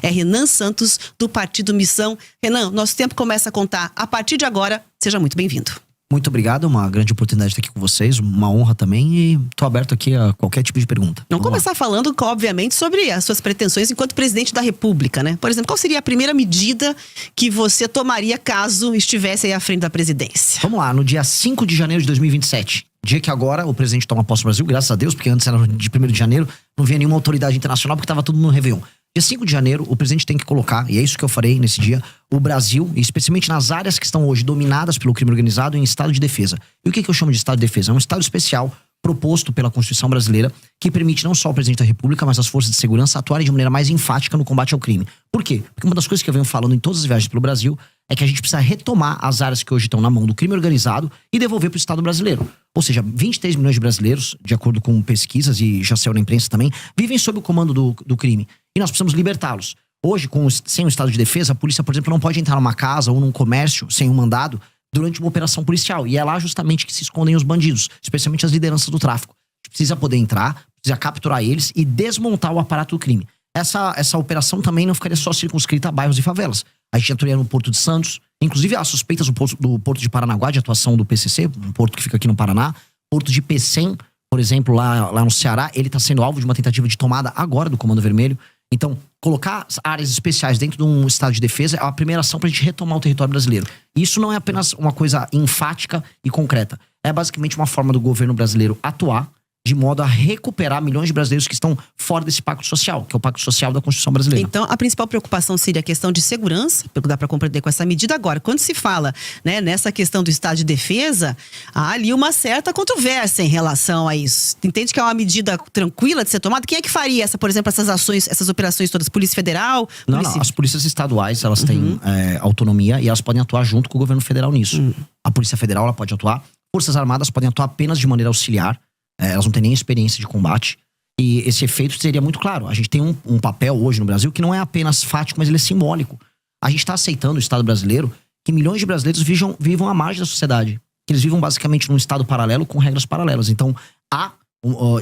é Renan Santos, do Partido Missão. Renan, nosso tempo começa a contar a partir de agora. Seja muito bem-vindo. Muito obrigado, uma grande oportunidade de estar aqui com vocês, uma honra também, e tô aberto aqui a qualquer tipo de pergunta. Vamos começar falando, obviamente, sobre as suas pretensões enquanto presidente da República, né? Por exemplo, qual seria a primeira medida que você tomaria caso estivesse aí à frente da presidência? Vamos lá, no dia 5 de janeiro de 2027, dia que agora o presidente toma posse no Brasil, graças a Deus, porque antes era de 1º de janeiro, não vinha nenhuma autoridade internacional porque estava tudo no Réveillon. Dia 5 de janeiro, o presidente tem que colocar, e é isso que eu farei nesse dia, o Brasil, especialmente nas áreas que estão hoje dominadas pelo crime organizado, em estado de defesa. E o que eu chamo de estado de defesa? É um estado especial proposto pela Constituição brasileira que permite não só o presidente da República, mas as forças de segurança atuarem de maneira mais enfática no combate ao crime. Por quê? Porque uma das coisas que eu venho falando em todas as viagens pelo Brasil é que a gente precisa retomar as áreas que hoje estão na mão do crime organizado e devolver para o Estado brasileiro. Ou seja, 23 milhões de brasileiros, de acordo com pesquisas e já saiu na imprensa também, vivem sob o comando do crime. E nós precisamos libertá-los. Hoje, sem o estado de defesa, a polícia, por exemplo, não pode entrar numa casa ou num comércio sem um mandado durante uma operação policial. E é lá justamente que se escondem os bandidos, especialmente as lideranças do tráfico. A gente precisa poder entrar, precisa capturar eles e desmontar o aparato do crime. Essa operação também não ficaria só circunscrita a bairros e favelas. A gente atuaria no Porto de Santos. Inclusive, há suspeitas do Porto de Paranaguá, de atuação do PCC, um porto que fica aqui no Paraná. Porto de Pecém, por exemplo, lá no Ceará, ele está sendo alvo de uma tentativa de tomada agora do Comando Vermelho. Então, colocar áreas especiais dentro de um estado de defesa é a primeira ação para a gente retomar o território brasileiro. E isso não é apenas uma coisa enfática e concreta. É basicamente uma forma do governo brasileiro atuar de modo a recuperar milhões de brasileiros que estão fora desse pacto social, que é o pacto social da Constituição brasileira. Então, a principal preocupação seria a questão de segurança, pelo que dá para compreender com essa medida. Agora, quando se fala, né, nessa questão do estado de defesa, há ali uma certa controvérsia em relação a isso. Entende que é uma medida tranquila de ser tomada? Quem é que faria, por exemplo, essas ações, essas operações todas? Polícia Federal? Não, as polícias estaduais, elas têm autonomia e elas podem atuar junto com o governo federal nisso. A Polícia Federal, ela pode atuar. Forças Armadas podem atuar apenas de maneira auxiliar. Elas não têm nem experiência de combate. E esse efeito seria muito claro. A gente tem um papel hoje no Brasil que não é apenas fático, mas ele é simbólico. A gente está aceitando o Estado brasileiro que milhões de brasileiros vivam à margem da sociedade. Que eles vivam basicamente num Estado paralelo com regras paralelas. Então, há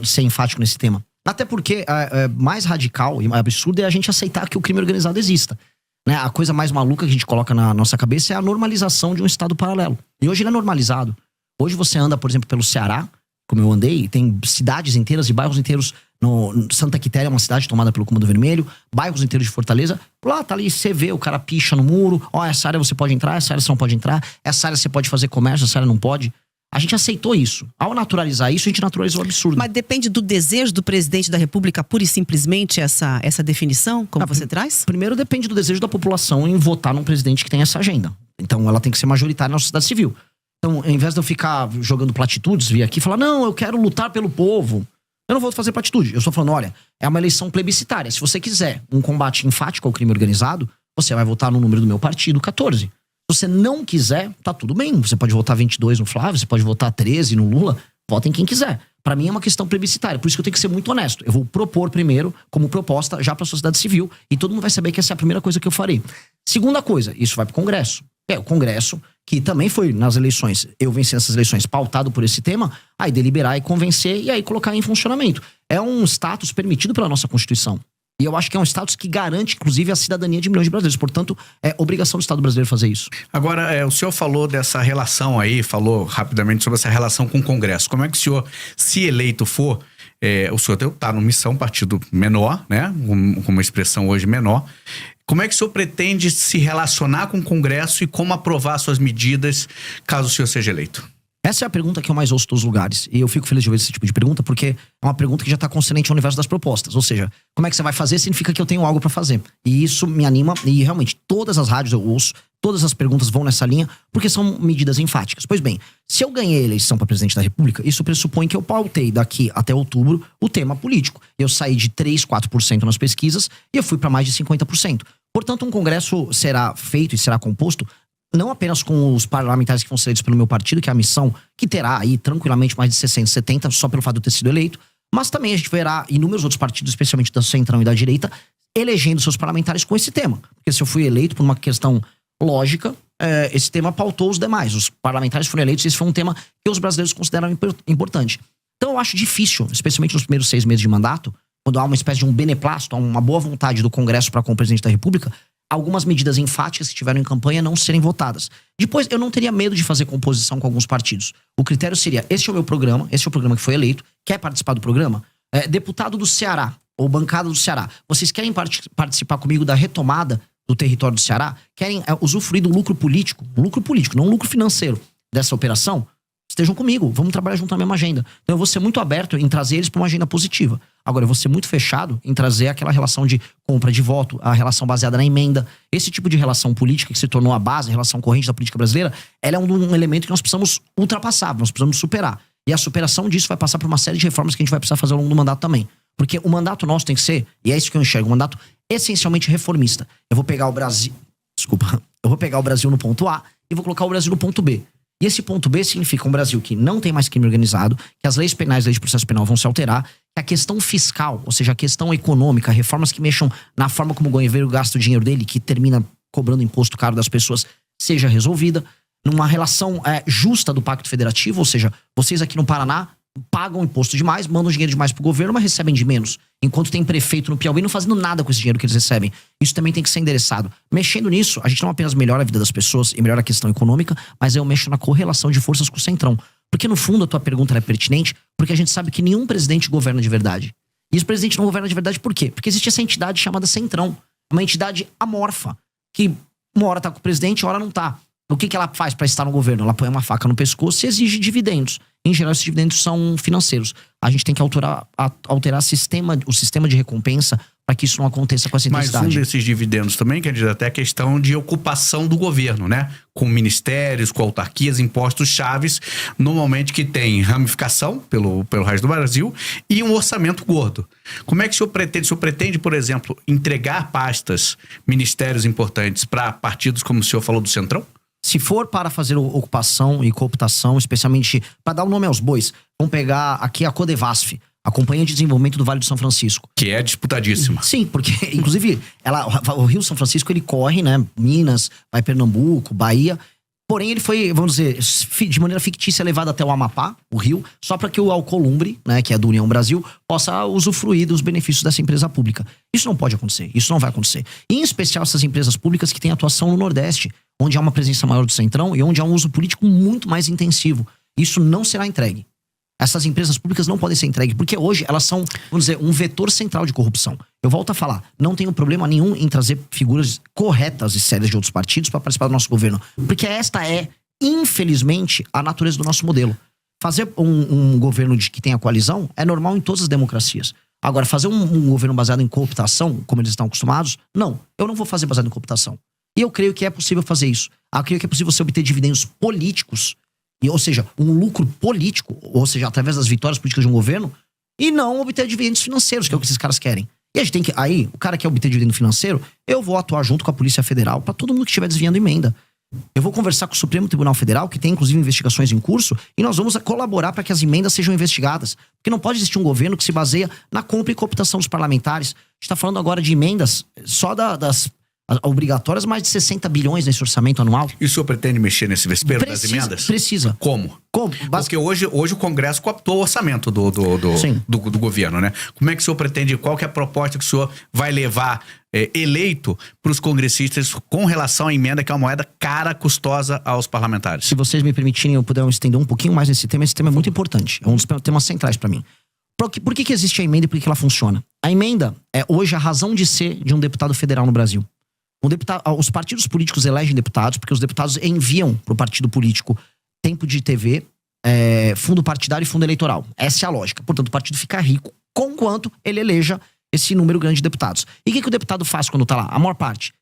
de ser enfático nesse tema. Até porque mais radical e mais absurdo é a gente aceitar que o crime organizado exista. Né? A coisa mais maluca que a gente coloca na nossa cabeça é a normalização de um Estado paralelo. E hoje ele é normalizado. Hoje você anda, por exemplo, pelo Ceará, como eu andei, tem cidades inteiras e bairros inteiros. Santa Quitéria é uma cidade tomada pelo Comando Vermelho, bairros inteiros de Fortaleza. Lá tá ali, você vê, o cara picha no muro. Essa área você pode entrar, essa área você não pode entrar. Essa área você pode fazer comércio, essa área não pode. A gente aceitou isso. Ao naturalizar isso, a gente naturalizou o absurdo. Mas depende do desejo do presidente da República, pura e simplesmente, essa definição, como você traz? Primeiro, depende do desejo da população em votar num presidente que tem essa agenda. Então, ela tem que ser majoritária na sociedade civil. Então, ao invés de eu ficar jogando platitudes, vir aqui e falar, não, eu quero lutar pelo povo. Eu não vou fazer platitude. Eu estou falando, olha, é uma eleição plebiscitária. Se você quiser um combate enfático ao crime organizado, você vai votar no número do meu partido, 14. Se você não quiser, tá tudo bem. Você pode votar 22 no Flávio, você pode votar 13 no Lula. Vota em quem quiser. Para mim é uma questão plebiscitária. Por isso que eu tenho que ser muito honesto. Eu vou propor primeiro, como proposta, já para a sociedade civil. E todo mundo vai saber que essa é a primeira coisa que eu farei. Segunda coisa, isso vai para o Congresso. O Congresso, que também foi nas eleições, eu venci essas eleições pautado por esse tema, aí deliberar e convencer e aí colocar em funcionamento. É um status permitido pela nossa Constituição. E eu acho que é um status que garante, inclusive, a cidadania de milhões de brasileiros. Portanto, é obrigação do Estado brasileiro fazer isso. Agora, o senhor falou dessa relação aí, falou rapidamente sobre essa relação com o Congresso. Como é que o senhor, se eleito for, o senhor está no Missão, partido menor, né? Com uma expressão hoje menor. Como é que o senhor pretende se relacionar com o Congresso e como aprovar suas medidas caso o senhor seja eleito? Essa é a pergunta que eu mais ouço em todos os lugares. E eu fico feliz de ouvir esse tipo de pergunta, porque é uma pergunta que já está consonante ao universo das propostas. Ou seja, como é que você vai fazer significa que eu tenho algo para fazer. E isso me anima. E realmente, todas as rádios eu ouço, todas as perguntas vão nessa linha, porque são medidas enfáticas. Pois bem, se eu ganhei a eleição para presidente da República, isso pressupõe que eu pautei daqui até outubro o tema político. Eu saí de 3%, 4% nas pesquisas e eu fui para mais de 50%. Portanto, um congresso será feito e será composto não apenas com os parlamentares que vão ser eleitos pelo meu partido, que é a Missão, que terá aí tranquilamente mais de 60, 70, só pelo fato de eu ter sido eleito, mas também a gente verá inúmeros outros partidos, especialmente da centrão e da direita, elegendo seus parlamentares com esse tema. Porque se eu fui eleito por uma questão lógica, esse tema pautou os demais. Os parlamentares foram eleitos e esse foi um tema que os brasileiros consideram importante. Então eu acho difícil, especialmente nos primeiros 6 meses de mandato, quando há uma espécie de um beneplácito, há uma boa vontade do Congresso para com o presidente da República, algumas medidas enfáticas que estiveram em campanha não serem votadas. Depois, eu não teria medo de fazer composição com alguns partidos. O critério seria, este é o meu programa, este é o programa que foi eleito, quer participar do programa? Deputado do Ceará, ou bancada do Ceará, vocês querem participar comigo da retomada do território do Ceará? Querem usufruir do lucro político, não lucro financeiro dessa operação? Estejam comigo, vamos trabalhar junto na mesma agenda. Então eu vou ser muito aberto em trazer eles para uma agenda positiva. Agora, eu vou ser muito fechado em trazer aquela relação de compra de voto, a relação baseada na emenda. Esse tipo de relação política que se tornou a base, a relação corrente da política brasileira, ela é um elemento que nós precisamos ultrapassar, nós precisamos superar. E a superação disso vai passar por uma série de reformas que a gente vai precisar fazer ao longo do mandato também. Porque o mandato nosso tem que ser, e é isso que eu enxergo, um mandato essencialmente reformista. Eu vou pegar o Brasil no ponto A e vou colocar o Brasil no ponto B. E esse ponto B significa um Brasil que não tem mais crime organizado, que as leis penais, leis de processo penal vão se alterar, que a questão fiscal, ou seja, a questão econômica, reformas que mexam na forma como o governo gasta o dinheiro dele, que termina cobrando imposto caro das pessoas, seja resolvida, numa relação justa do Pacto Federativo, ou seja, vocês aqui no Paraná pagam imposto demais, mandam dinheiro demais pro governo, mas recebem de menos. Enquanto tem prefeito no Piauí não fazendo nada com esse dinheiro que eles recebem. Isso também tem que ser endereçado. Mexendo nisso, a gente não apenas melhora a vida das pessoas e melhora a questão econômica, mas eu mexo na correlação de forças com o Centrão. Porque no fundo a tua pergunta é pertinente, porque a gente sabe que nenhum presidente governa de verdade. E esse presidente não governa de verdade por quê? Porque existe essa entidade chamada Centrão. Uma entidade amorfa, que uma hora tá com o presidente, uma hora não tá. O que ela faz para estar no governo? Ela põe uma faca no pescoço e exige dividendos. Em geral, esses dividendos são financeiros. A gente tem que alterar o sistema de recompensa para que isso não aconteça com essa intensidade. Mas um desses dividendos também, quer dizer, até a questão de ocupação do governo, né? Com ministérios, com autarquias, impostos chaves, normalmente que tem ramificação pelo resto do Brasil e um orçamento gordo. Como é que o senhor pretende? O senhor pretende, por exemplo, entregar pastas, ministérios importantes para partidos como o senhor falou do Centrão? Se for para fazer ocupação e cooptação, especialmente para dar o nome aos bois, vamos pegar aqui a Codevasf, a Companhia de Desenvolvimento do Vale do São Francisco. Que é disputadíssima. Sim, porque, inclusive, o Rio São Francisco, ele corre, né? Minas, vai Pernambuco, Bahia. Porém, ele foi, vamos dizer, de maneira fictícia levado até o Amapá, o Rio, só para que o Alcolumbre, né, que é do União Brasil, possa usufruir dos benefícios dessa empresa pública. Isso não pode acontecer, isso não vai acontecer. E, em especial essas empresas públicas que têm atuação no Nordeste, onde há uma presença maior do Centrão e onde há um uso político muito mais intensivo. Isso não será entregue. Essas empresas públicas não podem ser entregues, porque hoje elas são, vamos dizer, um vetor central de corrupção. Eu volto a falar, não tenho problema nenhum em trazer figuras corretas e sérias de outros partidos para participar do nosso governo. Porque esta é, infelizmente, a natureza do nosso modelo. Fazer um governo que tenha coalizão é normal em todas as democracias. Agora, fazer um governo baseado em cooptação, como eles estão acostumados, não. Eu não vou fazer baseado em cooptação. E eu creio que é possível fazer isso. Eu creio que é possível você obter dividendos políticos, ou seja, um lucro político, ou seja, através das vitórias políticas de um governo, e não obter dividendos financeiros, que é o que esses caras querem. E a gente tem que, aí, o cara quer obter dividendo financeiro, eu vou atuar junto com a Polícia Federal para todo mundo que estiver desviando emenda. Eu vou conversar com o Supremo Tribunal Federal, que tem inclusive investigações em curso, e nós vamos colaborar para que as emendas sejam investigadas. Porque não pode existir um governo que se baseia na compra e cooptação dos parlamentares. A gente está falando agora de emendas só das obrigatórias, mais de 60 bilhões nesse orçamento anual. E o senhor pretende mexer nesse vespeiro das emendas? Precisa. Como? Porque hoje o Congresso cooptou o orçamento do governo, né? Como é que o senhor pretende, qual que é a proposta que o senhor vai levar eleito para os congressistas com relação à emenda, que é uma moeda cara, custosa aos parlamentares? Se vocês me permitirem, eu puder estender um pouquinho mais nesse tema. Esse tema é muito importante. É um dos temas centrais para mim. Por que existe a emenda e por que ela funciona? A emenda é hoje a razão de ser de um deputado federal no Brasil. Os partidos políticos elegem deputados porque os deputados enviam para o partido político tempo de TV, fundo partidário e fundo eleitoral. Essa é a lógica. Portanto, o partido fica rico conquanto ele eleja esse número grande de deputados. E o que o deputado faz quando está lá? A maior parte.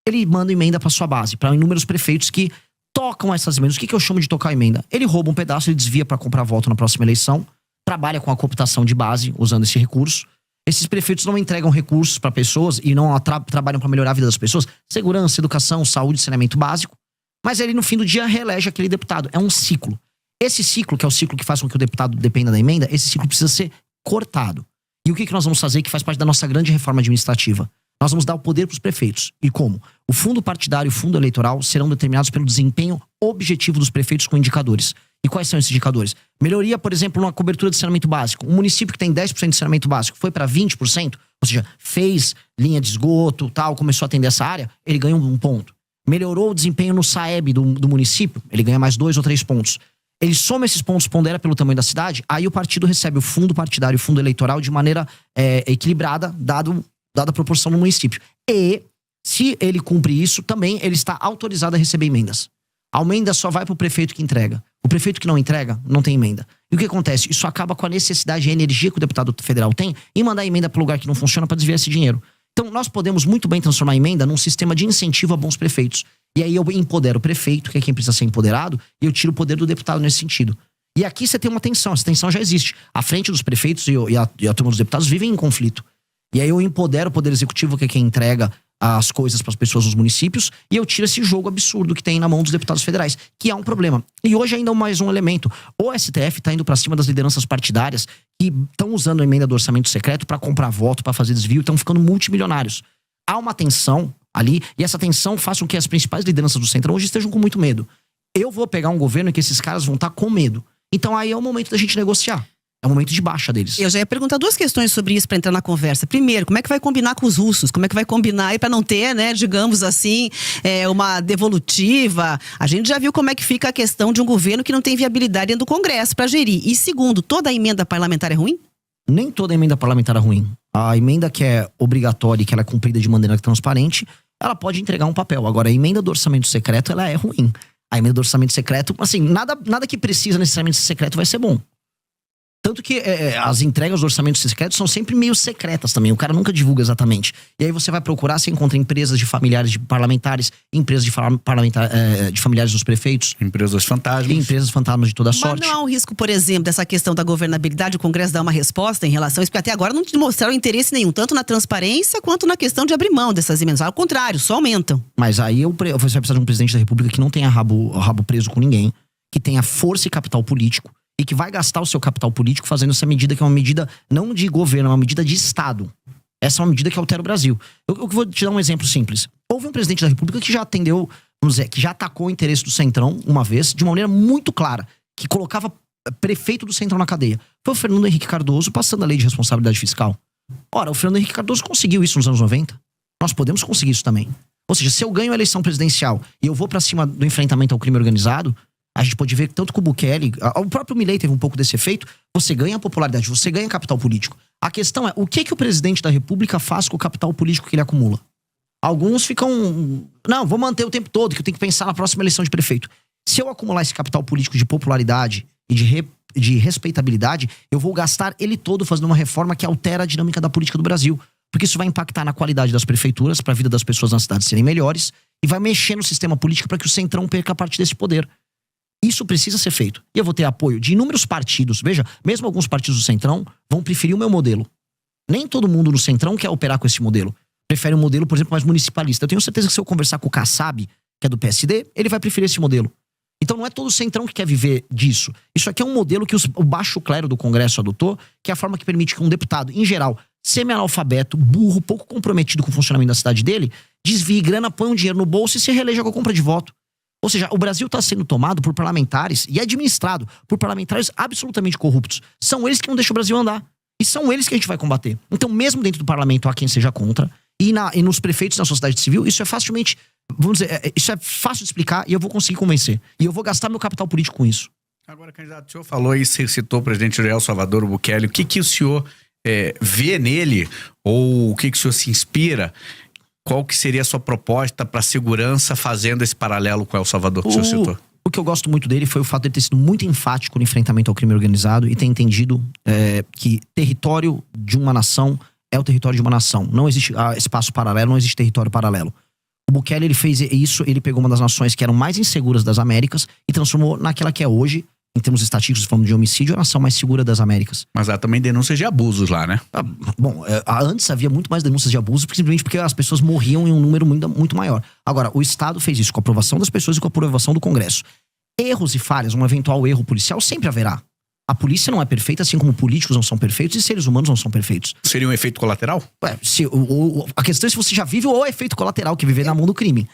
Ele manda emenda para sua base, para inúmeros prefeitos que tocam essas emendas. O que eu chamo de tocar emenda? Ele rouba um pedaço, ele desvia para comprar voto na próxima eleição, trabalha com a cooptação de base usando esse recurso. Esses prefeitos não entregam recursos para pessoas e não trabalham para melhorar a vida das pessoas. Segurança, educação, saúde, saneamento básico. Mas ele, no fim do dia, reelege aquele deputado. É um ciclo. Esse ciclo, que é o ciclo que faz com que o deputado dependa da emenda, esse ciclo precisa ser cortado. E o que nós vamos fazer, que faz parte da nossa grande reforma administrativa? Nós vamos dar o poder para os prefeitos. E como? O fundo partidário e o fundo eleitoral serão determinados pelo desempenho objetivo dos prefeitos com indicadores. E quais são esses indicadores? Melhoria, por exemplo, na cobertura de saneamento básico. Um município que tem 10% de saneamento básico foi para 20%, ou seja, fez linha de esgoto, tal, começou a atender essa área, ele ganha um ponto. Melhorou o desempenho no SAEB do município, ele ganha mais 2 ou 3 pontos. Ele soma esses pontos, pondera pelo tamanho da cidade, aí o partido recebe o fundo partidário, o fundo eleitoral de maneira equilibrada, dada a proporção no município. E, se ele cumpre isso, também ele está autorizado a receber emendas. A emenda só vai para o prefeito que entrega. O prefeito que não entrega, não tem emenda. E o que acontece? Isso acaba com a necessidade e a energia que o deputado federal tem em mandar a emenda para o lugar que não funciona para desviar esse dinheiro. Então, nós podemos muito bem transformar a emenda num sistema de incentivo a bons prefeitos. E aí eu empodero o prefeito, que é quem precisa ser empoderado, e eu tiro o poder do deputado nesse sentido. E aqui você tem uma tensão, essa tensão já existe. A frente dos prefeitos e a turma dos deputados vivem em conflito. E aí eu empodero o poder executivo, que é quem entrega as coisas para as pessoas nos municípios, e eu tiro esse jogo absurdo que tem na mão dos deputados federais, que é um problema. E hoje ainda mais um elemento. O STF está indo para cima das lideranças partidárias que estão usando a emenda do orçamento secreto para comprar voto, para fazer desvio, estão ficando multimilionários. Há uma tensão ali, e essa tensão faz com que as principais lideranças do Centrão hoje estejam com muito medo. Eu vou pegar um governo em que esses caras vão estar com medo. Então aí é o momento da gente negociar. É o momento de baixa deles. Eu já ia perguntar 2 questões sobre isso para entrar na conversa. Primeiro, como é que vai combinar com os russos? Como é que vai combinar aí para não ter, né, digamos assim, uma devolutiva? A gente já viu como é que fica a questão de um governo que não tem viabilidade dentro do Congresso para gerir. E segundo, toda a emenda parlamentar é ruim? Nem toda emenda parlamentar é ruim. A emenda que é obrigatória e que ela é cumprida de maneira transparente, ela pode entregar um papel. Agora, a emenda do orçamento secreto, ela é ruim. A emenda do orçamento secreto, assim, nada que precisa necessariamente ser secreto vai ser bom. Tanto que as entregas do orçamento secreto são sempre meio secretas também. O cara nunca divulga exatamente. E aí você vai procurar, você encontra empresas de familiares de parlamentares, empresas de familiares dos prefeitos. Empresas fantasmas. E empresas fantasmas de toda sorte. Mas não há um risco, por exemplo, dessa questão da governabilidade, o Congresso dar uma resposta em relação a isso? Porque até agora não mostraram interesse nenhum, tanto na transparência quanto na questão de abrir mão dessas emendas. Ao contrário, só aumentam. Mas aí você vai precisar de um presidente da República que não tenha rabo preso com ninguém, que tenha força e capital político, e que vai gastar o seu capital político fazendo essa medida, que é uma medida não de governo, é uma medida de Estado. Essa é uma medida que altera o Brasil. Eu vou te dar um exemplo simples. Houve um presidente da República que já atendeu, vamos dizer, que já atacou o interesse do Centrão uma vez, de uma maneira muito clara, que colocava prefeito do Centrão na cadeia. Foi o Fernando Henrique Cardoso passando a lei de responsabilidade fiscal. Ora, o Fernando Henrique Cardoso conseguiu isso nos anos 90. Nós podemos conseguir isso também. Ou seja, se eu ganho a eleição presidencial e eu vou pra cima do enfrentamento ao crime organizado, a gente pode ver que tanto com o Bukele, o próprio Milei teve um pouco desse efeito, você ganha popularidade, você ganha capital político. A questão é, o que o presidente da República faz com o capital político que ele acumula? Alguns ficam, não, vou manter o tempo todo, que eu tenho que pensar na próxima eleição de prefeito. Se eu acumular esse capital político de popularidade e de respeitabilidade, eu vou gastar ele todo fazendo uma reforma que altera a dinâmica da política do Brasil. Porque isso vai impactar na qualidade das prefeituras, para a vida das pessoas nas cidades serem melhores, e vai mexer no sistema político para que o Centrão perca parte desse poder. Isso precisa ser feito. E eu vou ter apoio de inúmeros partidos. Veja, mesmo alguns partidos do Centrão vão preferir o meu modelo. Nem todo mundo no Centrão quer operar com esse modelo. Prefere um modelo, por exemplo, mais municipalista. Eu tenho certeza que se eu conversar com o Kassab, que é do PSD, ele vai preferir esse modelo. Então não é todo o Centrão que quer viver disso. Isso aqui é um modelo que o baixo clero do Congresso adotou, que é a forma que permite que um deputado, em geral, semi-analfabeto, burro, pouco comprometido com o funcionamento da cidade dele, desvie grana, põe um dinheiro no bolso e se reeleja com a compra de voto. Ou seja, o Brasil está sendo tomado por parlamentares e administrado por parlamentares absolutamente corruptos. São eles que não deixam o Brasil andar. E são eles que a gente vai combater. Então, mesmo dentro do parlamento, há quem seja contra. E nos prefeitos na sociedade civil, isso é facilmente, vamos dizer, isso é fácil de explicar e eu vou conseguir convencer. E eu vou gastar meu capital político com isso. Agora, candidato, o senhor falou e citou o presidente de El Salvador, o Bukele. O que o senhor vê nele? Ou o que o senhor se inspira? Qual que seria a sua proposta para a segurança fazendo esse paralelo com El Salvador que o senhor citou? O que eu gosto muito dele foi o fato de ele ter sido muito enfático no enfrentamento ao crime organizado e ter entendido que território de uma nação é o território de uma nação. Não existe espaço paralelo, não existe território paralelo. O Bukele, ele fez isso, ele pegou uma das nações que eram mais inseguras das Américas e transformou naquela que é hoje, em termos estatísticos, falando de homicídio, a nação mais segura das Américas. Mas há também denúncias de abusos lá, né? Bom, antes havia muito mais denúncias de abuso, simplesmente porque as pessoas morriam em um número muito maior. Agora, o Estado fez isso com a aprovação das pessoas e com a aprovação do Congresso. Erros e falhas, um eventual erro policial, sempre haverá. A polícia não é perfeita, assim como políticos não são perfeitos e seres humanos não são perfeitos. Seria um efeito colateral? A questão é se você já vive ou é efeito colateral, que é viver na mão do crime.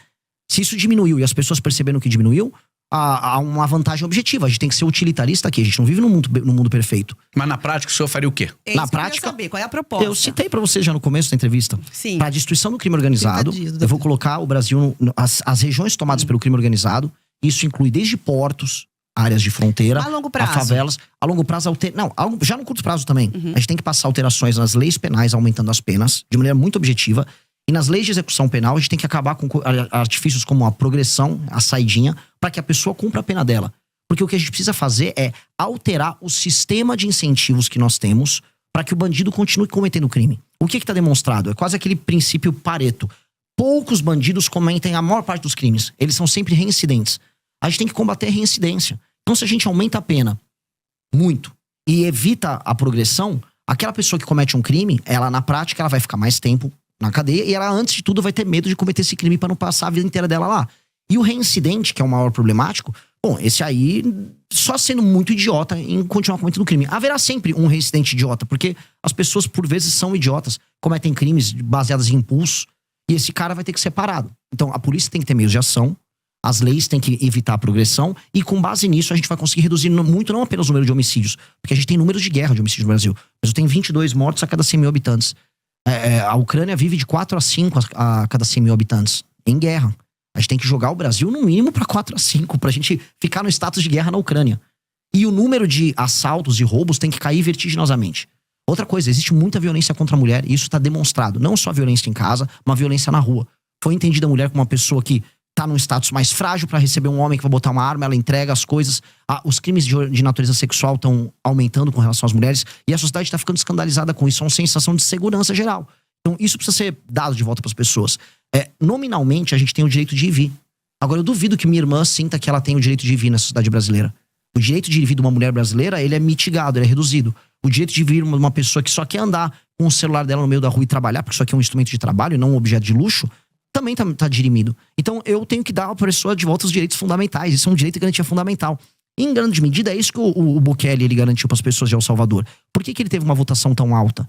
Se isso diminuiu e as pessoas perceberam que diminuiu, a uma vantagem objetiva. A gente tem que ser utilitarista aqui. A gente não vive no mundo perfeito. Mas na prática o senhor faria o quê? Na prática, saber, qual é a proposta? eu citei pra vocês já no começo da entrevista. Sim. Pra destruição do crime organizado, eu vou colocar o Brasil, as regiões tomadas pelo crime organizado. Isso inclui desde portos, áreas de fronteira, a longo prazo. a favelas. A longo prazo, já no curto prazo também. A gente tem que passar alterações nas leis penais, aumentando as penas, de maneira muito objetiva. E nas leis de execução penal, a gente tem que acabar com artifícios como a progressão, a saidinha, para que a pessoa cumpra a pena dela. Porque o que a gente precisa fazer é alterar o sistema de incentivos que nós temos para que o bandido continue cometendo crime. O que está demonstrado? É quase aquele princípio Pareto. Poucos bandidos cometem a maior parte dos crimes. Eles são sempre reincidentes. A gente tem que combater a reincidência. Então, se a gente aumenta a pena muito e evita a progressão, aquela pessoa que comete um crime, ela na prática ela vai ficar mais tempo na cadeia e ela, antes de tudo, vai ter medo de cometer esse crime para não passar a vida inteira dela lá. E o reincidente, que é o maior problemático, bom, esse aí só sendo muito idiota em continuar cometendo crime. Haverá sempre um reincidente idiota, porque as pessoas, por vezes, são idiotas, cometem crimes baseados em impulso, e esse cara vai ter que ser parado. Então, a polícia tem que ter meios de ação, as leis têm que evitar a progressão, e com base nisso a gente vai conseguir reduzir muito, não apenas o número de homicídios, porque a gente tem números de guerra de homicídios no Brasil. Mas tem 22 mortos a cada 100 mil habitantes. A Ucrânia vive de 4 a 5 a cada 100 mil habitantes em guerra. A gente tem que jogar o Brasil no mínimo para 4 a 5, pra gente ficar no status de guerra na Ucrânia. E o número de assaltos e roubos tem que cair vertiginosamente. Outra coisa, existe muita violência contra a mulher, e isso está demonstrado. Não só violência em casa, uma violência na rua. Foi entendida a mulher como uma pessoa que tá num status mais frágil para receber um homem que vai botar uma arma, ela entrega as coisas. Os crimes de natureza sexual estão aumentando com relação às mulheres, e a sociedade está ficando escandalizada com isso. É uma sensação de segurança geral. Então isso precisa ser dado de volta para as pessoas. Nominalmente, a gente tem o direito de ir e vir. Agora, eu duvido que minha irmã sinta que ela tem o direito de ir e vir na sociedade brasileira. O direito de ir e vir de uma mulher brasileira, ele é mitigado, ele é reduzido. O direito de vir uma pessoa que só quer andar com o celular dela no meio da rua e trabalhar, porque isso aqui é um instrumento de trabalho e não um objeto de luxo, também tá dirimido. Então, eu tenho que dar à pessoa de volta os direitos fundamentais. Isso é um direito de garantia fundamental. E, em grande medida, é isso que o Bukele ele garantiu para as pessoas de El Salvador. Por que ele teve uma votação tão alta?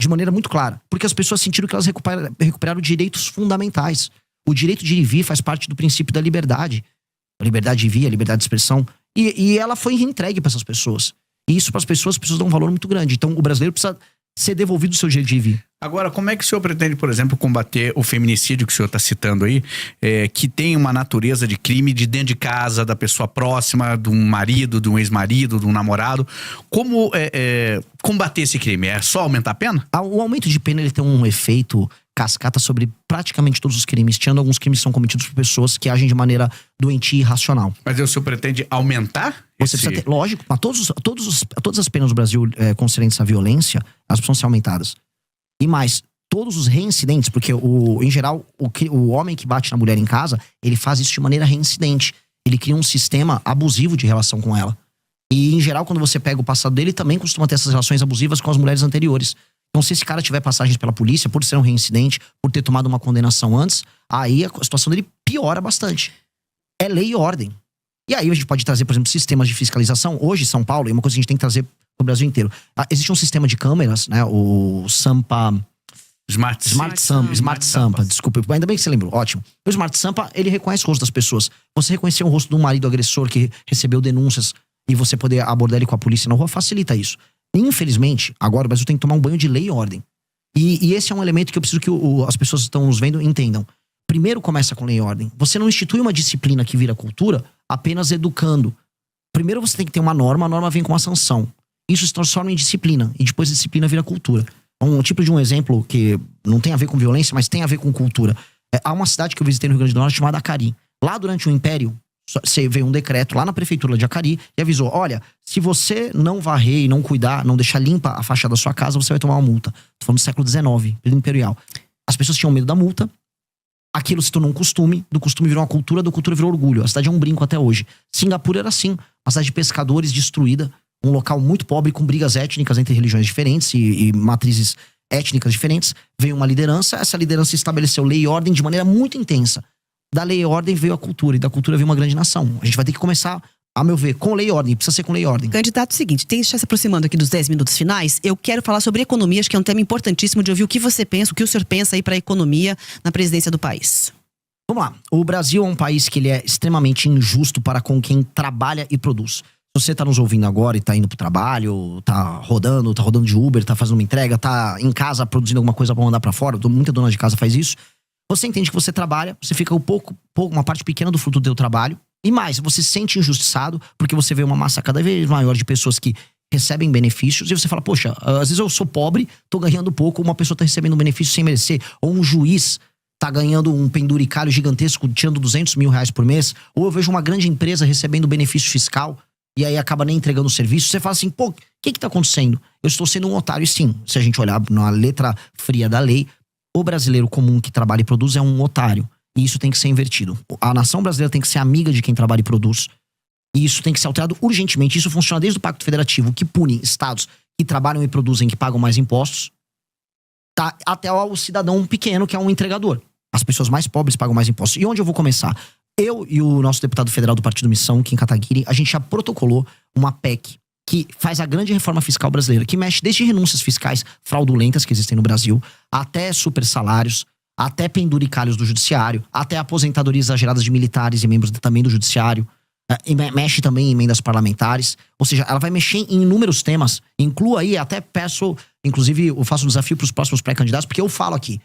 De maneira muito clara. Porque as pessoas sentiram que elas recuperaram direitos fundamentais. O direito de ir e vir faz parte do princípio da liberdade. A liberdade de vir, a liberdade de expressão. E ela foi entregue para essas pessoas. E isso, para as pessoas dão um valor muito grande. Então, o brasileiro precisa ser devolvido o seu direito de ir e vir. Agora, como é que o senhor pretende, por exemplo, combater o feminicídio que o senhor está citando aí, que tem uma natureza de crime de dentro de casa, da pessoa próxima, de um marido, de um ex-marido, de um namorado? Como combater esse crime? É só aumentar a pena? O aumento de pena ele tem um efeito cascata sobre praticamente todos os crimes, tirando alguns crimes que são cometidos por pessoas que agem de maneira doentia e irracional. Mas o senhor pretende aumentar? Você precisa ter, lógico, mas todas as penas no Brasil concernentes à violência, elas precisam ser aumentadas. E mais, todos os reincidentes, porque em geral, o homem que bate na mulher em casa, ele faz isso de maneira reincidente. Ele cria um sistema abusivo de relação com ela. E, em geral, quando você pega o passado dele, também costuma ter essas relações abusivas com as mulheres anteriores. Então, se esse cara tiver passagens pela polícia, por ser um reincidente, por ter tomado uma condenação antes, aí a situação dele piora bastante. É lei e ordem. E aí a gente pode trazer, por exemplo, sistemas de fiscalização. Hoje, São Paulo, é uma coisa que a gente tem que trazer pro Brasil inteiro. Existe um sistema de câmeras, né? O Sampa... Smart Sampa, desculpa. Ainda bem que você lembrou, ótimo. O Smart Sampa, ele reconhece o rosto das pessoas. Você reconhecer o rosto de um marido agressor que recebeu denúncias e você poder abordar ele com a polícia na rua, facilita isso. Infelizmente, agora o Brasil tem que tomar um banho de lei e ordem. E esse é um elemento que eu preciso que as pessoas que estão nos vendo entendam. Primeiro começa com lei e ordem. Você não institui uma disciplina que vira cultura apenas educando. Primeiro você tem que ter uma norma, a norma vem com a sanção. Isso se transforma em disciplina, e depois a disciplina vira cultura. Um tipo de um exemplo que não tem a ver com violência, mas tem a ver com cultura. Há uma cidade que eu visitei no Rio Grande do Norte chamada Acari. Lá durante o Império, veio um decreto lá na prefeitura de Acari e avisou, olha, se você não varrer e não cuidar, não deixar limpa a fachada da sua casa, você vai tomar uma multa. Tô falando do século XIX, período imperial. As pessoas tinham medo da multa, aquilo se tornou um costume, do costume virou uma cultura, da cultura virou orgulho. A cidade é um brinco até hoje. Singapura era assim, uma cidade de pescadores destruída, um local muito pobre com brigas étnicas entre religiões diferentes e matrizes étnicas diferentes. Veio uma liderança, essa liderança estabeleceu lei e ordem de maneira muito intensa. Da lei e ordem veio a cultura, e da cultura veio uma grande nação. A gente vai ter que começar, a meu ver, com lei e ordem. Precisa ser com lei e ordem. Candidato, seguinte, está se aproximando aqui dos 10 minutos finais. Eu quero falar sobre economia, acho que é um tema importantíssimo de ouvir o que você pensa, o que o senhor pensa aí para a economia na presidência do país. Vamos lá. O Brasil é um país que ele é extremamente injusto para com quem trabalha e produz. Se você tá nos ouvindo agora e tá indo pro trabalho, tá rodando de Uber, tá fazendo uma entrega, tá em casa produzindo alguma coisa pra mandar pra fora, muita dona de casa faz isso. Você entende que você trabalha, você fica uma parte pequena do fruto do seu trabalho. E mais, você se sente injustiçado porque você vê uma massa cada vez maior de pessoas que recebem benefícios e você fala, poxa, às vezes eu sou pobre, tô ganhando pouco, uma pessoa tá recebendo um benefício sem merecer. Ou um juiz tá ganhando um penduricalho gigantesco, tirando 200 mil reais por mês. Ou eu vejo uma grande empresa recebendo benefício fiscal e aí acaba nem entregando o serviço. Você fala assim, pô, o que tá acontecendo? Eu estou sendo um otário. E sim, se a gente olhar na letra fria da lei, o brasileiro comum que trabalha e produz é um otário. E isso tem que ser invertido. A nação brasileira tem que ser amiga de quem trabalha e produz. E isso tem que ser alterado urgentemente. Isso funciona desde o Pacto Federativo, que pune estados que trabalham e produzem, que pagam mais impostos, tá, até o cidadão pequeno, que é um entregador. As pessoas mais pobres pagam mais impostos. E onde eu vou começar? Eu e o nosso deputado federal do Partido Missão, Kim Kataguiri, a gente já protocolou uma PEC que faz a grande reforma fiscal brasileira, que mexe desde renúncias fiscais fraudulentas que existem no Brasil, até super salários, até penduricalhos do judiciário, até aposentadorias exageradas de militares e membros também do judiciário, mexe também em emendas parlamentares, ou seja, ela vai mexer em inúmeros temas, inclua aí, até peço, inclusive eu faço um desafio para os próximos pré-candidatos, porque eu falo aqui,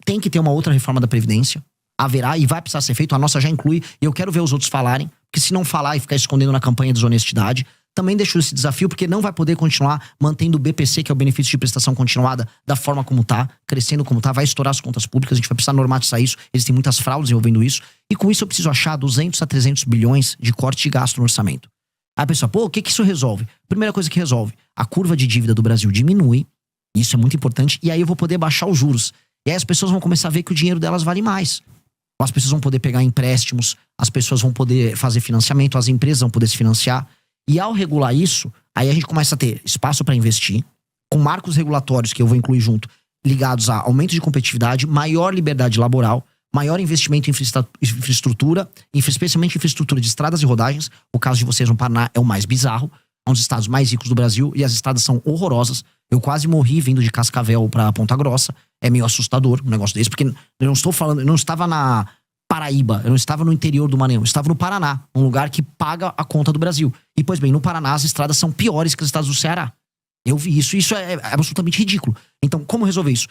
tem que ter uma outra reforma da Previdência, haverá e vai precisar ser feito, a nossa já inclui, e eu quero ver os outros falarem, porque se não falar e ficar escondendo na campanha desonestidade, também deixo esse desafio, porque não vai poder continuar mantendo o BPC, que é o benefício de prestação continuada, da forma como tá, crescendo como tá, vai estourar as contas públicas, a gente vai precisar normatizar isso, existem muitas fraudes envolvendo isso, e com isso eu preciso achar 200 a 300 bilhões de corte de gasto no orçamento. Aí a pessoa, pô, o que isso resolve? Primeira coisa que resolve, a curva de dívida do Brasil diminui, isso é muito importante, e aí eu vou poder baixar os juros. E aí as pessoas vão começar a ver que o dinheiro delas vale mais. As pessoas vão poder pegar empréstimos, as pessoas vão poder fazer financiamento, as empresas vão poder se financiar. E ao regular isso, aí a gente começa a ter espaço para investir, com marcos regulatórios que eu vou incluir junto, ligados a aumento de competitividade, maior liberdade laboral, maior investimento em infraestrutura, especialmente infraestrutura de estradas e rodagens. O caso de vocês no Paraná é o mais bizarro, é um dos estados mais ricos do Brasil e as estradas são horrorosas. Eu quase morri vindo de Cascavel para Ponta Grossa. É meio assustador um negócio desse, porque eu não estou falando, eu não estava na Paraíba, eu não estava no interior do Maranhão, eu estava no Paraná, um lugar que paga a conta do Brasil. E, pois bem, no Paraná as estradas são piores que as estradas do Ceará. Eu vi isso, e isso é absolutamente ridículo. Então, como resolver isso?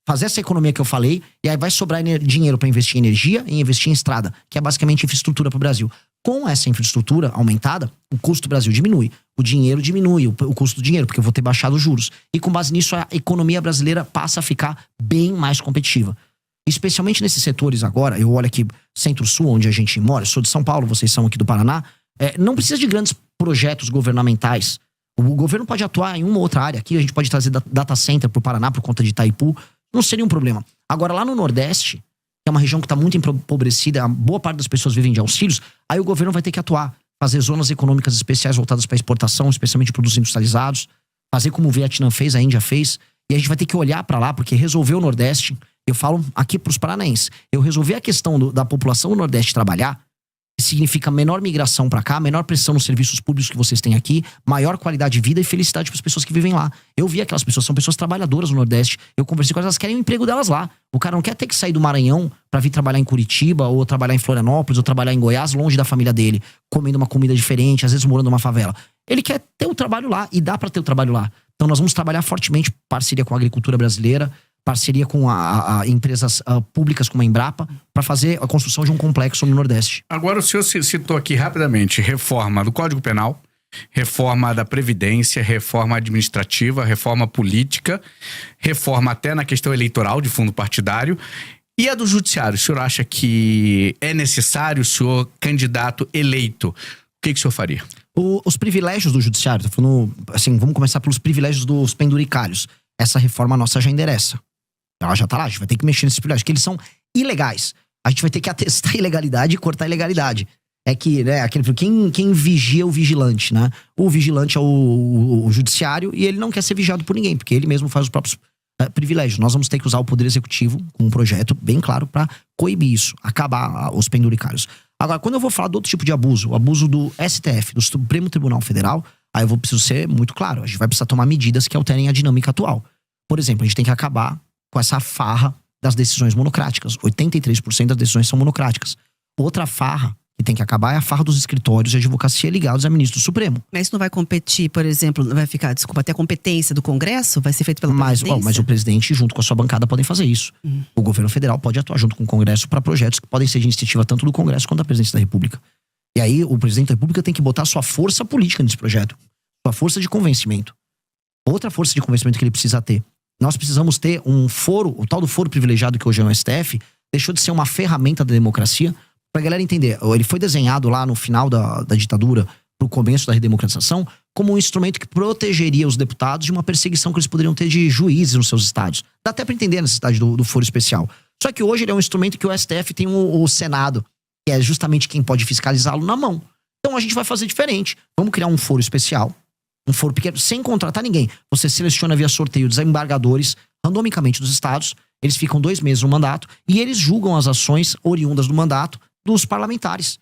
Fazer essa economia que eu falei, e aí vai sobrar dinheiro para investir em energia e investir em estrada, que é basicamente infraestrutura para o Brasil. Com essa infraestrutura aumentada, o custo do Brasil diminui, o dinheiro diminui, o custo do dinheiro, porque eu vou ter baixado os juros. E com base nisso, a economia brasileira passa a ficar bem mais competitiva. Especialmente nesses setores agora, eu olho aqui Centro-Sul, onde a gente mora, eu sou de São Paulo, vocês são aqui do Paraná, não precisa de grandes projetos governamentais. O governo pode atuar em uma ou outra área. Aqui a gente pode trazer data center pro Paraná por conta de Itaipu, não seria um problema. Agora lá no Nordeste, que é uma região que está muito empobrecida, a boa parte das pessoas vivem de auxílios, aí o governo vai ter que atuar, fazer zonas econômicas especiais voltadas para exportação, especialmente de produtos industrializados, fazer como o Vietnã fez, a Índia fez, e a gente vai ter que olhar para lá, porque resolver o Nordeste, eu falo aqui para os paranaenses, eu resolver a questão da população do Nordeste trabalhar, significa menor migração para cá, menor pressão nos serviços públicos que vocês têm aqui, maior qualidade de vida e felicidade para as pessoas que vivem lá. Eu vi aquelas pessoas, são pessoas trabalhadoras no Nordeste, eu conversei com elas, querem o emprego delas lá. O cara não quer ter que sair do Maranhão para vir trabalhar em Curitiba, ou trabalhar em Florianópolis, ou trabalhar em Goiás, longe da família dele, comendo uma comida diferente, às vezes morando numa favela. Ele quer ter o trabalho lá, e dá para ter o trabalho lá. Então nós vamos trabalhar fortemente, parceria com a agricultura brasileira, parceria com empresas públicas como a Embrapa, para fazer a construção de um complexo no Nordeste. Agora o senhor citou aqui rapidamente reforma do Código Penal, reforma da Previdência, reforma administrativa, reforma política, reforma até na questão eleitoral de fundo partidário. E a do Judiciário, o senhor acha que é necessário o senhor candidato eleito? O que o senhor faria? Os privilégios do Judiciário, tô falando, assim, vamos começar pelos privilégios dos penduricalhos. Essa reforma nossa já endereça. Ela já tá lá, a gente vai ter que mexer nesses privilégios, que eles são ilegais. A gente vai ter que atestar a ilegalidade e cortar a ilegalidade. É que, né, quem vigia o vigilante, né? O vigilante é o judiciário e ele não quer ser vigiado por ninguém, porque ele mesmo faz os próprios privilégios. Nós vamos ter que usar o Poder Executivo com um projeto bem claro para coibir isso, acabar os penduricários. Agora, quando eu vou falar de outro tipo de abuso, o abuso do STF, do Supremo Tribunal Federal, aí eu preciso ser muito claro. A gente vai precisar tomar medidas que alterem a dinâmica atual. Por exemplo, a gente tem que acabar com essa farra das decisões monocráticas. 83% das decisões são monocráticas. Outra farra que tem que acabar é a farra dos escritórios de advocacia ligados a ministro do Supremo. Mas isso não vai competir, por exemplo, vai ficar, desculpa, até a competência do Congresso? Vai ser feito pela presidência? Mas o presidente, junto com a sua bancada, podem fazer isso. O governo federal pode atuar junto com o Congresso para projetos que podem ser de iniciativa tanto do Congresso quanto da presidência da República. E aí, o presidente da República tem que botar sua força política nesse projeto. Sua força de convencimento. Outra força de convencimento que ele precisa ter. Nós precisamos ter um foro, o tal do foro privilegiado que hoje é o STF, deixou de ser uma ferramenta da democracia. Pra galera entender, ele foi desenhado lá no final da ditadura, pro começo da redemocratização, como um instrumento que protegeria os deputados de uma perseguição que eles poderiam ter de juízes nos seus estados. Dá até pra entender a necessidade do foro especial. Só que hoje ele é um instrumento que o STF tem o Senado, que é justamente quem pode fiscalizá-lo, na mão. Então a gente vai fazer diferente. Vamos criar um foro especial, um foro pequeno, sem contratar ninguém. Você seleciona via sorteio desembargadores, randomicamente dos estados, eles ficam 2 meses no mandato, e eles julgam as ações oriundas do mandato dos parlamentares.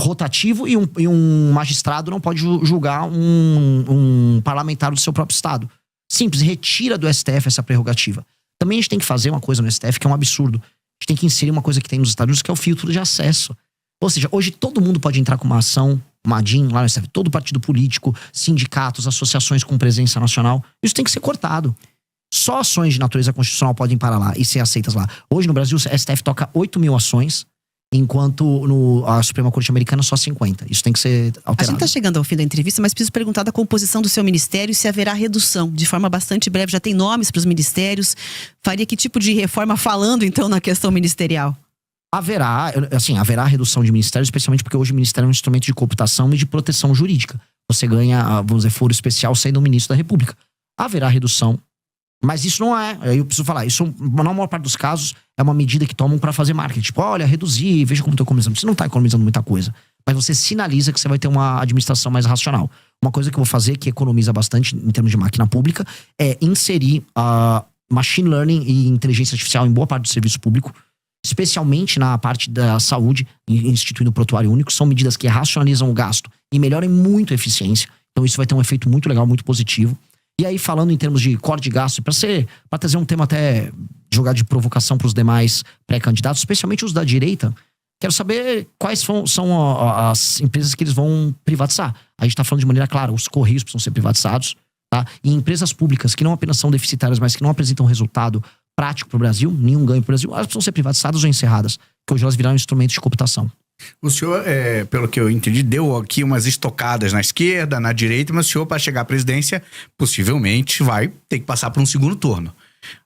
Rotativo, e um magistrado não pode julgar um parlamentar do seu próprio estado. Simples, retira do STF essa prerrogativa. Também a gente tem que fazer uma coisa no STF que é um absurdo. A gente tem que inserir uma coisa que tem nos Estados Unidos, que é o filtro de acesso. Ou seja, hoje todo mundo pode entrar com uma ação, uma DIN lá no STF, todo partido político, sindicatos, associações com presença nacional. Isso tem que ser cortado. Só ações de natureza constitucional podem parar lá e ser aceitas lá. Hoje no Brasil, o STF toca 8 mil ações, enquanto a Suprema Corte Americana só 50. Isso tem que ser alterado. A gente está chegando ao fim da entrevista, mas preciso perguntar da composição do seu ministério, se haverá redução. De forma bastante breve, já tem nomes para os ministérios. Faria que tipo de reforma falando, então, na questão ministerial? Haverá redução de ministérios, especialmente porque hoje o ministério é um instrumento de cooptação e de proteção jurídica. Você ganha, vamos dizer, foro especial sendo um ministro da República. Haverá redução. Mas isso não é, eu preciso falar, isso na maior parte dos casos é uma medida que tomam pra fazer marketing. Tipo, olha, reduzir, veja como tô economizando. Você não tá economizando muita coisa, mas você sinaliza que você vai ter uma administração mais racional. Uma coisa que eu vou fazer que economiza bastante em termos de máquina pública é inserir machine learning e inteligência artificial em boa parte do serviço público, especialmente na parte da saúde, instituindo o prontuário único. São medidas que racionalizam o gasto e melhoram muito a eficiência. Então isso vai ter um efeito muito legal, muito positivo. E aí, falando em termos de corte de gasto, para trazer um tema até jogar de provocação para os demais pré-candidatos, especialmente os da direita, quero saber quais são as empresas que eles vão privatizar. A gente está falando de maneira clara, os Correios precisam ser privatizados, tá? E empresas públicas que não apenas são deficitárias, mas que não apresentam resultado prático para o Brasil, nenhum ganho para o Brasil, elas precisam ser privatizadas ou encerradas, que hoje elas viraram instrumentos de cooptação. O senhor, pelo que eu entendi, deu aqui umas estocadas na esquerda, na direita, mas o senhor, para chegar à presidência, possivelmente vai ter que passar por um segundo turno.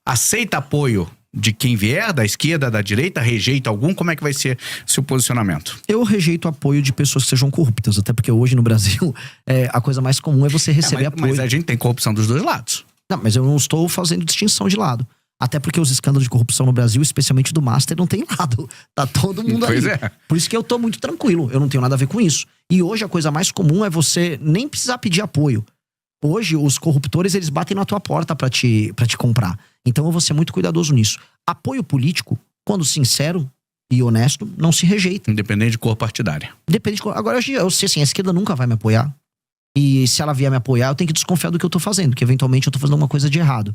Aceita apoio de quem vier, da esquerda, da direita? Rejeita algum? Como é que vai ser seu posicionamento? Eu rejeito apoio de pessoas que sejam corruptas, até porque hoje no Brasil a coisa mais comum é você receber apoio. Mas a gente tem corrupção dos dois lados. Não, mas eu não estou fazendo distinção de lado. Até porque os escândalos de corrupção no Brasil, especialmente do Master, não tem lado. Tá todo mundo ali. Pois é. Por isso que eu tô muito tranquilo. Eu não tenho nada a ver com isso. E hoje a coisa mais comum é você nem precisar pedir apoio. Hoje os corruptores, eles batem na tua porta pra te comprar. Então eu vou ser muito cuidadoso nisso. Apoio político, quando sincero e honesto, não se rejeita. Independente de cor partidária. Depende de cor. Agora eu sei assim, a esquerda nunca vai me apoiar. E se ela vier me apoiar, eu tenho que desconfiar do que eu tô fazendo. Que eventualmente eu tô fazendo alguma coisa de errado.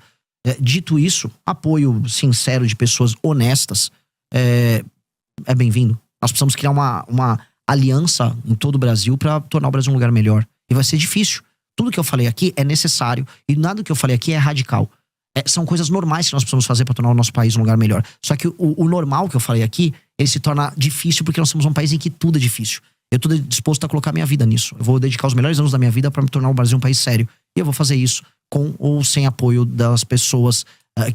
Dito isso, apoio sincero de pessoas honestas é bem-vindo. Nós precisamos criar uma aliança em todo o Brasil para tornar o Brasil um lugar melhor. E vai ser difícil. Tudo que eu falei aqui é necessário. E nada que eu falei aqui é radical. São coisas normais que nós precisamos fazer para tornar o nosso país um lugar melhor. Só que o normal que eu falei aqui, ele se torna difícil porque nós somos um país em que tudo é difícil. Eu estou disposto a colocar minha vida nisso. Eu vou dedicar os melhores anos da minha vida para me tornar o Brasil um país sério. E eu vou fazer isso com ou sem apoio das pessoas,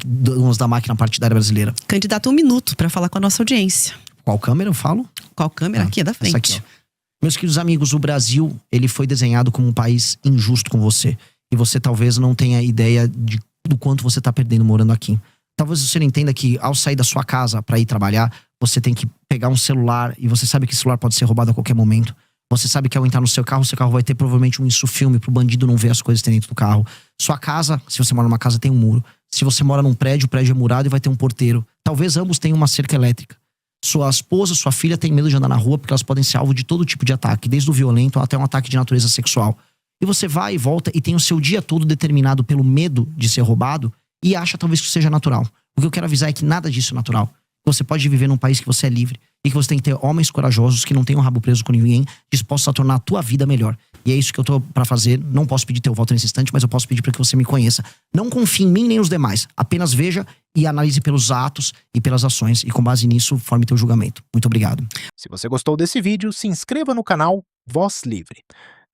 donas da máquina partidária brasileira. Candidato, 1 minuto para falar com a nossa audiência. Qual câmera eu falo? Qual câmera? Aqui, é da frente. Essa aqui, ó. Meus queridos amigos, o Brasil, ele foi desenhado como um país injusto com você. E você talvez não tenha ideia do quanto você tá perdendo morando aqui. Talvez você não entenda que ao sair da sua casa para ir trabalhar, você tem que pegar um celular e você sabe que esse celular pode ser roubado a qualquer momento. Você sabe que ao entrar no seu carro vai ter provavelmente um insufilme pro bandido não ver as coisas que tem dentro do carro. Sua casa, se você mora numa casa, tem um muro. Se você mora num prédio, o prédio é murado e vai ter um porteiro. Talvez ambos tenham uma cerca elétrica. Sua esposa, sua filha tem medo de andar na rua porque elas podem ser alvo de todo tipo de ataque, desde o violento até um ataque de natureza sexual. E você vai e volta e tem o seu dia todo determinado pelo medo de ser roubado e acha talvez que seja natural. O que eu quero avisar é que nada disso é natural. Você pode viver num país que você é livre e que você tem que ter homens corajosos que não tenham rabo preso com ninguém, dispostos a tornar a tua vida melhor. E é isso que eu tô pra fazer. Não posso pedir teu voto nesse instante, mas eu posso pedir para que você me conheça. Não confie em mim nem nos demais. Apenas veja e analise pelos atos e pelas ações. E com base nisso, forme teu julgamento. Muito obrigado. Se você gostou desse vídeo, se inscreva no canal Voz Livre.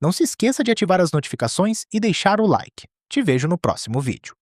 Não se esqueça de ativar as notificações e deixar o like. Te vejo no próximo vídeo.